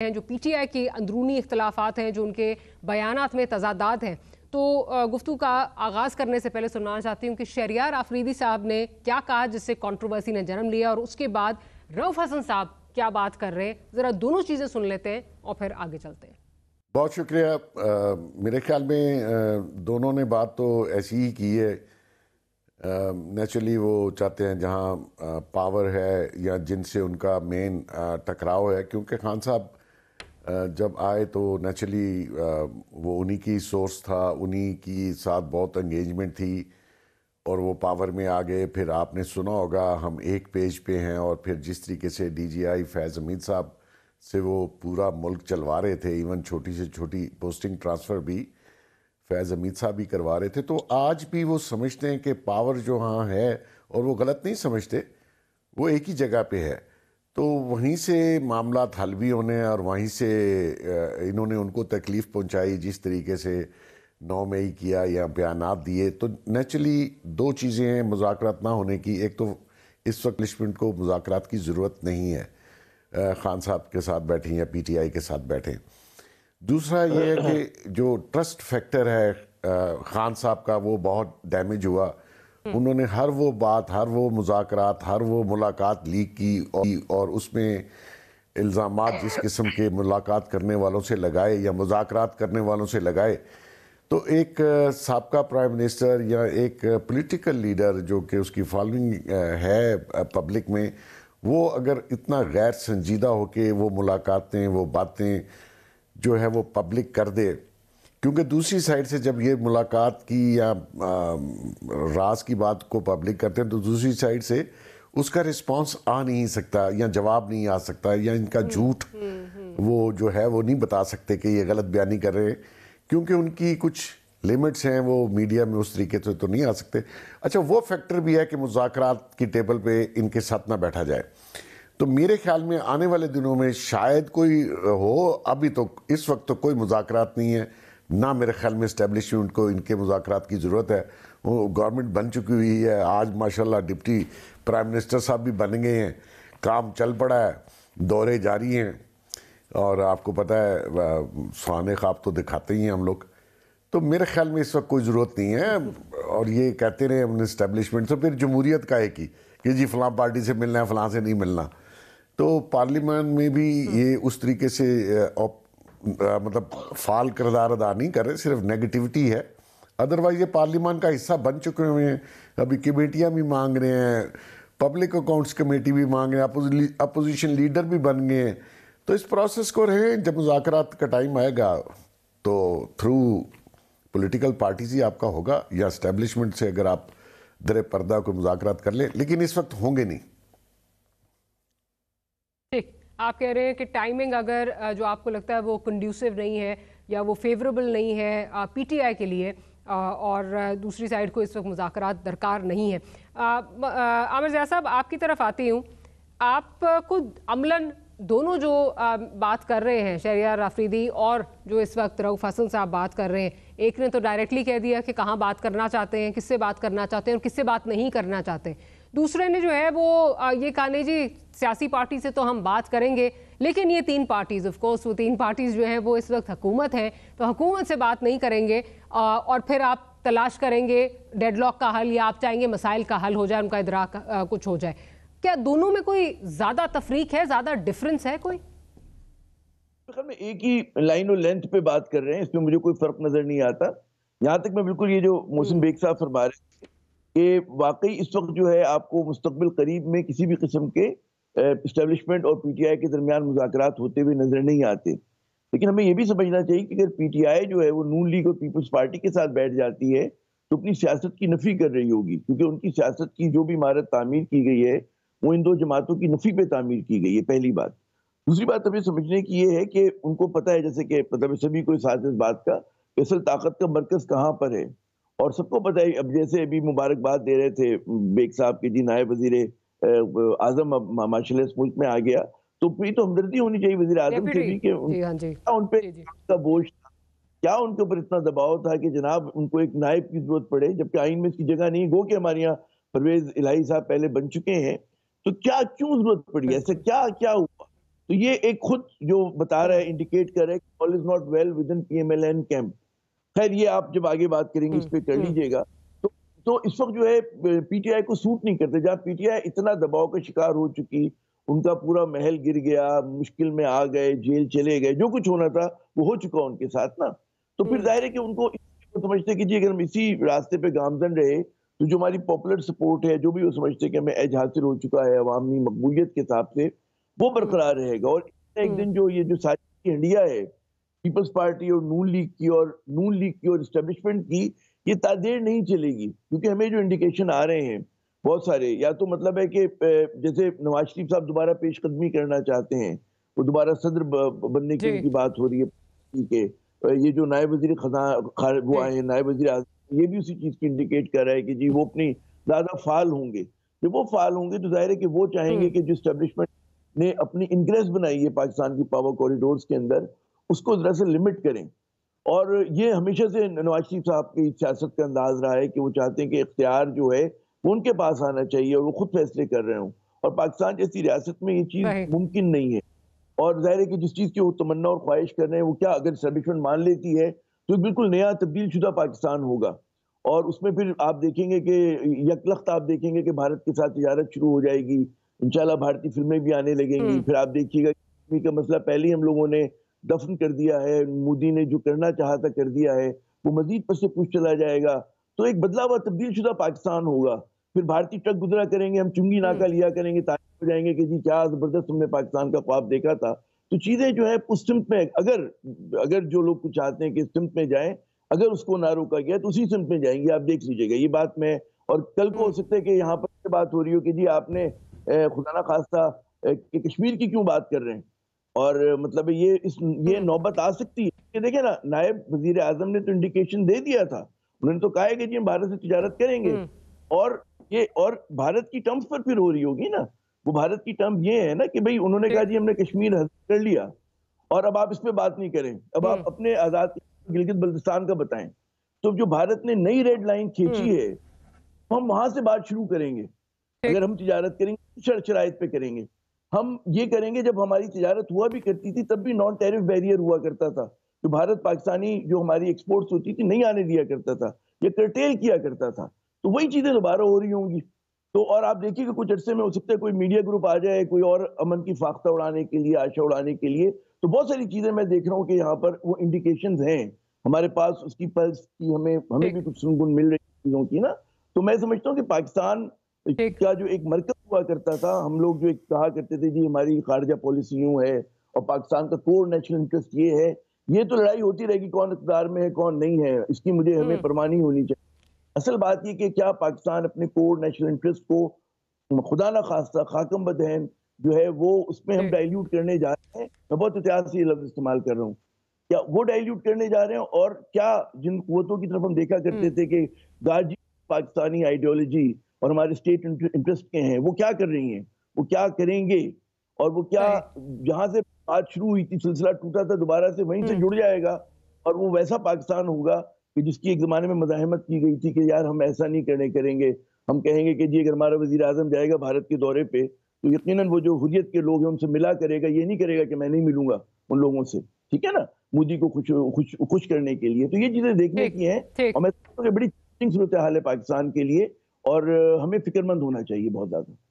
हैं, जो पीटीआई की अंदरूनी इख्तलाफात हैं, जो उनके बयानात में तजादात हैं। तो गुफ्तगू का आगाज़ करने से पहले सुनना चाहती हूँ कि शहरियार आफरीदी साहब ने क्या कहा जिससे कंट्रोवर्सी ने जन्म लिया, और उसके बाद रऊफ हसन साहब क्या बात कर रहे हैं। ज़रा दोनों चीज़ें सुन लेते हैं और फिर आगे चलते हैं। बहुत शुक्रिया। मेरे ख्याल में दोनों ने बात तो ऐसी ही की है। नेचुरली वो चाहते हैं जहाँ पावर है या जिनसे उनका मेन टकराव है, क्योंकि खान साहब जब आए तो नेचुरली वो उन्हीं की सोर्स था, उन्हीं की साथ बहुत एंगेजमेंट थी और वो पावर में आ गए। फिर आपने सुना होगा हम एक पेज पे हैं, और फिर जिस तरीके से डीजीआई फैज़ हमीद साहब से वो पूरा मुल्क चलवा रहे थे, इवन छोटी से छोटी पोस्टिंग ट्रांसफ़र भी फैज़ हमीद साहब भी करवा रहे थे। तो आज भी वो समझते हैं कि पावर जो हाँ है, और वो गलत नहीं समझते, वो एक ही जगह पे है। तो वहीं से मामला हल भी होने, और वहीं से इन्होंने उनको तकलीफ़ पहुंचाई जिस तरीके से 9 मई किया या बयानात दिए। तो नेचुरली दो चीज़ें हैं मुज़ाकरात ना होने की। एक तो इस वक्त लिस्टमेंट को मुज़ाकरात की ज़रूरत नहीं है, खान साहब के साथ बैठें या पीटीआई के साथ बैठें। दूसरा ये है कि जो ट्रस्ट फैक्टर है खान साहब का, वो बहुत डैमेज हुआ। उन्होंने हर वो बात, हर वो मुज़ाकरात, हर वो मुलाकात लीक की, और उसमें इल्ज़ामात जिस किस्म के मुलाकात करने वालों से लगाए या मुज़ाकरात करने वालों से लगाए, तो एक साबका प्राइम मिनिस्टर या एक पॉलिटिकल लीडर जो कि उसकी फॉलोइंग है पब्लिक में, वो अगर इतना गैर संजीदा हो के वो मुलाकातें, वो बातें जो है वो पब्लिक कर दे, क्योंकि दूसरी साइड से जब ये मुलाकात की या राज की बात को पब्लिक करते हैं, तो दूसरी साइड से उसका रिस्पांस आ नहीं सकता या जवाब नहीं आ सकता, या इनका झूठ वो जो है वो नहीं बता सकते कि ये गलत बयानी कर रहे हैं, क्योंकि उनकी कुछ लिमिट्स हैं, वो मीडिया में उस तरीके से तो नहीं आ सकते। अच्छा, वो फैक्टर भी है कि मुज़ाकरात की टेबल पे इनके साथ ना बैठा जाए। तो मेरे ख्याल में आने वाले दिनों में शायद कोई हो, अभी तो इस वक्त तो कोई मुज़ाकरात नहीं है ना। मेरे ख्याल में इस्टेब्लिशमेंट को इनके मुज़ाकरात की ज़रूरत है। वो गवर्नमेंट बन चुकी हुई है, आज माशाल्लाह डिप्टी प्राइम मिनिस्टर साहब भी बन गए हैं, काम चल पड़ा है, दौरे जारी हैं, और आपको पता है सुहाने ख्वाब तो दिखाते ही हैं हम लोग। तो मेरे ख्याल में इस वक्त कोई ज़रूरत नहीं है। और ये कहते रहे हमने इस्टेब्लिशमेंट, तो फिर जमहूरियत का है कि जी फ़लाँ पार्टी से मिलना है, फ़लाँ से नहीं मिलना। तो पार्लियामेंट में भी ये उस तरीके से मतलब फाल किरदार अदा नहीं कर रहे, सिर्फ नेगेटिविटी है। अदरवाइज ये पार्लियामेंट का हिस्सा बन चुके हुए हैं, अभी कमेटियाँ भी मांग रहे हैं, पब्लिक अकाउंट्स कमेटी भी मांग रहे हैं, अपोजिशन लीडर भी बन गए हैं। तो इस प्रोसेस को रहें, जब मुज़ाकरात का टाइम आएगा तो थ्रू पॉलिटिकल पार्टीज ही आपका होगा, या एस्टेब्लिशमेंट से अगर आप दरे पर्दा को मुज़ाकरात कर लें, लेकिन इस वक्त होंगे नहीं। ठीक, आप कह रहे हैं कि टाइमिंग अगर जो आपको लगता है वो कंड्यूसिव नहीं है या वो फेवरेबल नहीं है पीटीआई के लिए, और दूसरी साइड को इस वक्त मुज़ाकरात दरकार नहीं है। आमिर ज़िया साहब, आपकी तरफ आती हूँ। आप खुद अमलन दोनों जो बात कर रहे हैं, शहरियार आफरीदी और जो इस वक्त रऊफ हसन साहब बात कर रहे हैं, एक ने तो डायरेक्टली कह दिया कि कहाँ बात करना चाहते हैं, किससे बात करना चाहते हैं और किससे बात नहीं करना चाहते। दूसरे ने जो है वो ये कहा नहीं जी सियासी पार्टी से तो हम बात करेंगे, लेकिन ये तीन पार्टीज, ऑफ कोर्स वो तीन पार्टीज जो हैं वो इस वक्त हुकूमत है, तो हुकूमत से बात नहीं करेंगे, और फिर आप तलाश करेंगे डेडलॉक का हल, या आप चाहेंगे मसाइल का हल हो जाए, उनका इदराक कुछ हो जाए। क्या दोनों में कोई ज्यादा तफरीक है, ज्यादा डिफरेंस है कोई? में एक ही लाइन और लेंथ पे बात कर रहे हैं, इसमें मुझे कोई फर्क नजर नहीं आता। यहाँ तक मैं बिल्कुल ये जो मोहसिन बेग साहब फरमा रहे हैं कि वाकई इस वक्त जो है आपको मुस्तकबिल करीब में किसी भी किस्म के इस्टेब्लिशमेंट और पीटीआई के दरमियान मुज़ाकरात होते हुए नजर नहीं आते। लेकिन हमें यह भी समझना चाहिए कि अगर पीटीआई जो है वो नून लीग और पीपल्स पार्टी के साथ बैठ जाती है तो अपनी सियासत की नफी कर रही होगी, क्योंकि उनकी सियासत की जो भी इमारत तामीर की गई है वो इन दो जमातों की नफी पे तामीर की गई है, पहली बात। दूसरी बात हमें समझने की ये है कि उनको पता है, जैसे कि मतलब सभी को साथ इस बात का कि असल ताकत का मरकज कहाँ पर है, और सबको पता है। अब जैसे अभी मुबारकबाद दे रहे थे बेग साहब के, जी नायब वजीर आजम अब माशाल्लाह इस मुल्क में आ गया, तो फिर तो हमदर्दी होनी चाहिए वजीर आजम से भी कि उन पे का बोझ था, क्या उनके ऊपर इतना दबाव था कि जनाब उनको एक नायब की जरूरत पड़े, जबकि आइन में इसकी जगह नहीं। गो कि हमारे यहाँ परवेज इलाही साहब पहले बन चुके हैं, तो क्या क्यों जरूरत पड़ी, ऐसे क्या क्या हुआ? तो ये एक खुद जो बता रहा है, इंडिकेट कर रहा है कि all is not well with in PMLN camp. खैर ये आप जब आगे बात करेंगे इस पे कर लीजिएगा। तो इस वक्त जो है PTI को सूट नहीं करते, जहां PTI इतना दबाव का शिकार हो चुकी, उनका पूरा महल गिर गया, मुश्किल में आ गए, जेल चले गए, जो कुछ होना था वो हो चुका उनके साथ ना। तो फिर जाहिर है कि उनको समझते कि जी अगर हम इसी रास्ते पे गामजन रहे तो जो हमारी पॉपुलर सपोर्ट है, जो भी वो समझते कि हमें एज हासिल हो चुका है अवामी मकबूलियत के हिसाब से, वो बरकरार रहेगा। और एक दिन जो ये जो सारी इंडिया है, पीपल्स पार्टी और नून लीग की और इस्टेब्लिशमेंट की, ये देर नहीं चलेगी। क्योंकि हमें जो इंडिकेशन आ रहे हैं बहुत सारे, या तो मतलब है कि जैसे नवाज शरीफ साहब दोबारा पेशकदमी करना चाहते हैं, वो दोबारा सदर बनने की उनकी बात हो रही है। ठीक है, ये जो नायब वजीर वो आए हैं, नायब वजीर आज़म, ये भी उसी चीज की इंडिकेट कर रहा है कि जी वो अपनी ज्यादा फाल होंगे। जब वो फाल होंगे तो जाहिर है कि वो चाहेंगे कि जो स्टैब्लिशमेंट ने अपनी इंग्रेस बनाई है पाकिस्तान की पावर कॉरिडोर्स के अंदर, उसको जरा से लिमिट करें। और ये हमेशा से नवाज शरीफ साहब की सियासत का अंदाज रहा है कि वो चाहते हैं कि इख्तियार जो है वो उनके पास आना चाहिए और वो खुद फैसले कर रहे हों। और पाकिस्तान जैसी रियासत में ये चीज मुमकिन नहीं है। और जाहिर है कि जिस चीज की वो तमन्ना और ख्वाहिश कर रहे हैं, वो क्या अगर एस्टेब्लिशमेंट मान लेती है तो एक बिल्कुल नया तब्दील शुदा पाकिस्तान होगा। और उसमें फिर आप देखेंगे कि यकलख्त आप देखेंगे कि भारत के साथ तिजारत शुरू हो जाएगी, इंशाल्लाह भारतीय फिल्में भी आने लगेंगी। फिर आप देखिएगा कश्मीर का मसला पहले ही हम लोगों ने दफन कर दिया है, मोदी ने जो करना चाहा था कर दिया है, वो मजीद पस से पूछ चला जाएगा। तो एक बदला हुआ तब्दील शुदा पाकिस्तान होगा। फिर भारतीय ट्रक गुजरा करेंगे, हम चुंगी नाका लिया करेंगे, तारीफ हो जाएंगे कि जी क्या जबरदस्त हमने पाकिस्तान का ख्वाब देखा था। तो चीजें जो है उस सिमत में, अगर अगर जो लोग कुछ चाहते हैं कि इस सिमत में जाएं, अगर उसको ना रोका गया तो उसी सिमत में जाएंगे। आप देख लीजिएगा ये बात में। और कल को हो सकता है कि यहाँ पर बात हो रही हो कि जी आपने खुदा ना खास्ता कि कश्मीर की क्यों बात कर रहे हैं। और मतलब ये नौबत आ सकती है कि देखिए ना, नायब वजीर आजम ने तो इंडिकेशन दे दिया था, उन्होंने तो कहा है कि जी हम भारत से तिजारत करेंगे। और भारत की टर्म्स पर फिर हो रही होगी ना। वो भारत की टर्म ये है ना कि भाई उन्होंने कहा जी हमने कश्मीर हासिल कर लिया और अब आप इस पे बात नहीं करें, अब आप अपने आजाद गिलगित बल्तिस्तान का बताएं। तो जो भारत ने नई रेड लाइन खींची है, हम वहां से बात शुरू करेंगे। अगर हम तिजारत करेंगे शर्त शराइत पे करेंगे। हम ये करेंगे जब हमारी तिजारत हुआ भी करती थी तब भी नॉन टैरिफ बैरियर हुआ करता था, जो भारत पाकिस्तानी जो हमारी एक्सपोर्ट्स होती थी नहीं आने दिया करता था, ये कर्टेल किया करता था। तो वही चीजें दोबारा हो रही होंगी। तो और आप देखिएगा कुछ अरसे में हो सकता है कोई मीडिया ग्रुप आ जाए, कोई और अमन की फाख्ता उड़ाने के लिए, आशा उड़ाने के लिए। तो बहुत सारी चीजें मैं देख रहा हूँ कि यहाँ पर वो इंडिकेशंस हैं हमारे पास, उसकी पल्स की हमें भी कुछ सुनगुन मिल रही चीजों की ना। तो मैं समझता हूँ कि पाकिस्तान का जो एक मरकज हुआ करता था, हम लोग जो एक कहा करते थे जी हमारी खारजा पॉलिसी यूं है और पाकिस्तान का कोर नेशनल इंटरेस्ट ये है, ये तो लड़ाई होती रहेगी कौन इक़्तिदार में है कौन नहीं है, इसकी मुझे हमें परवाह नहीं होनी चाहिए। असल बात ये कि क्या पाकिस्तान अपने कोर नेशनल इंटरेस्ट को खुदा ना खास्ता खाकम बदहन जो है वो उसमें हम डाइल्यूट करने जा रहे हैं। मैं बहुत एहतियात से ये लफ्ज इस्तेमाल कर रहा हूँ, क्या वो डाइल्यूट करने जा रहे हैं। और क्या जिन कुव्वतों की तरफ हम देखा करते थे कि गाजी पाकिस्तानी आइडियोलॉजी और हमारे स्टेट इंटरेस्ट के हैं, वो क्या कर रही हैं, वो क्या करेंगे, और वो क्या जहां से बात शुरू हुई थी, सिलसिला टूटा था, दोबारा से वहीं से जुड़ जाएगा। और वो वैसा पाकिस्तान होगा कि जिसकी एक जमाने में मज़ाहमत की गई थी कि यार हम ऐसा नहीं करेंगे। हम कहेंगे कि जी अगर हमारा वजीर आजम जाएगा भारत के दौरे पे तो यकीनन वो जो हुर्रियत के लोग हैं उनसे मिला करेगा, ये नहीं करेगा कि मैं नहीं मिलूंगा उन लोगों से। ठीक है ना, मोदी को खुश करने के लिए। तो ये चीजें देखने की हैं और मैं बड़ी सूरत हाल है पाकिस्तान के लिए और हमें फिक्रमंद होना चाहिए बहुत ज्यादा।